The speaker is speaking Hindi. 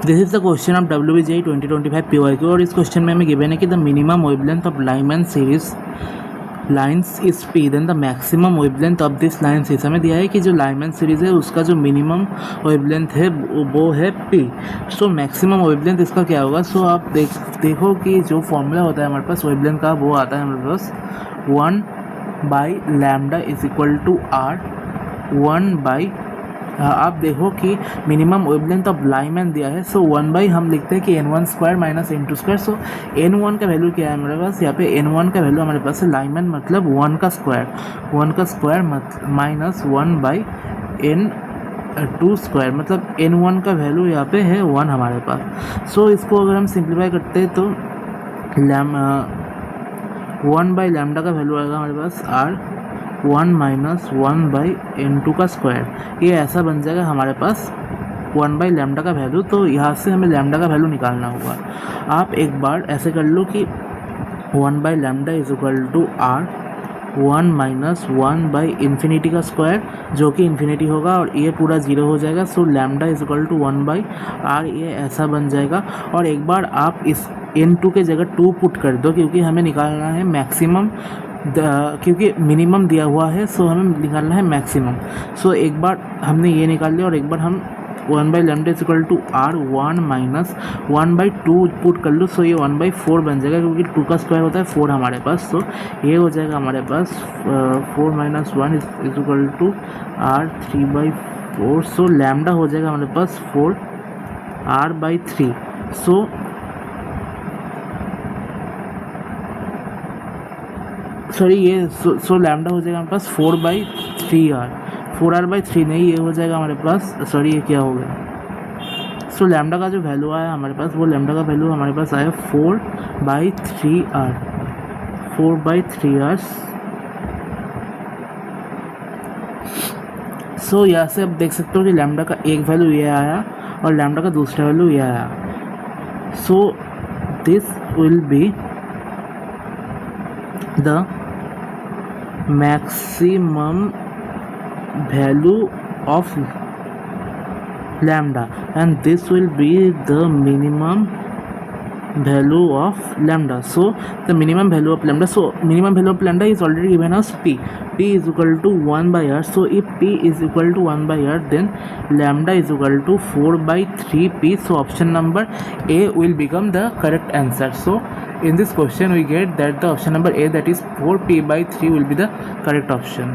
This is the question of WBJE 2025 PYQ और इस क्वेश्चन में हमें गिवन है कि the minimum wavelength of Lyman series lines is P, then the maximum wavelength of this lines is. हमें दिया है कि जो लाइमैन सीरीज है उसका जो मिनिमम वेवलेंथ है वो है पी। सो मैक्सिमम वेवलेंथ इसका क्या होगा? सो आप देखो कि जो फॉर्मूला होता है हमारे पास वेवलेंथ का, वो आता है हमारे पास 1/λ इज इक्वल टू आर 1/। आप देखो कि मिनिमम वेवलेंथ ऑफ लाइमैन दिया है, सो 1/, हम लिखते हैं कि n1 square minus n2 square. सो n1 का वैल्यू क्या है हमारे पास? यहाँ पे n1 का वैल्यू हमारे पास है लाइमैन मतलब 1 का स्क्वायर माइनस 1/n2 स्क्वायर, मतलब n1 का वैल्यू यहाँ पे है 1 हमारे पास। सो इसको अगर हम सिंप्लीफाई करते हैं तो 1/λ का वैल्यू आएगा हमारे पास r 1 माइनस 1/n2 का स्क्वायर। ये ऐसा बन जाएगा हमारे पास 1/λ का वैल्यू। तो यहाँ से हमें लैम्डा का वैल्यू निकालना होगा। आप एक बार ऐसे कर लो कि 1/λ is equal to r 1 minus 1/इन्फिनिटी का स्क्वायर, जो कि इन्फिनिटी होगा और ये पूरा 0 हो जाएगा। So lambda is equal to 1/r, ये ऐसा बन जाएगा। और एक बार आप इस n2 के जगह 2 पुट कर दो, क्योंकि हमें निकालना है मैक्सिमम, क्योंकि मिनिमम दिया हुआ है, सो हमें निकालना है मैक्सिमम। सो एक बार हमने ये निकाल लिया और एक बार हम 1/λ is equal to r 1 minus 1/2 put कर लो। सो ये 1/4 बन जाएगा, क्योंकि 2 का स्क्वायर होता है 4 हमारे पास। सो ये हो जाएगा हमारे पास 4 minus 1 is equal to r 3/4। So lambda हो जाएगा हमारे पास 4r/3। सो लैम्डा हो जाएगा हमारे पास 4/3r, 4r/3 नहीं, ये हो जाएगा हमारे पास, सॉरी ये क्या हो गया। सो लैम्डा का जो वैल्यू आया हमारे पास, वो लैम्डा का वैल्यू हमारे पास आया 4/3r, 4/3r। सो यहाँ से आप देख सकते हो कि लैम्डा का एक वैल्यू ये आया और लैम्डा का दूसरा वैल्यू ये आया। So this will be the maximum value of lambda and this will be the minimum value of lambda. So the minimum value of lambda, so minimum value of lambda is already given as p is equal to 1/r. So if p is equal to 1/r, then lambda is equal to 4/3p. So option number A will become the correct answer. So in this question we get that the option number A, that is 4p/3, will be the correct option.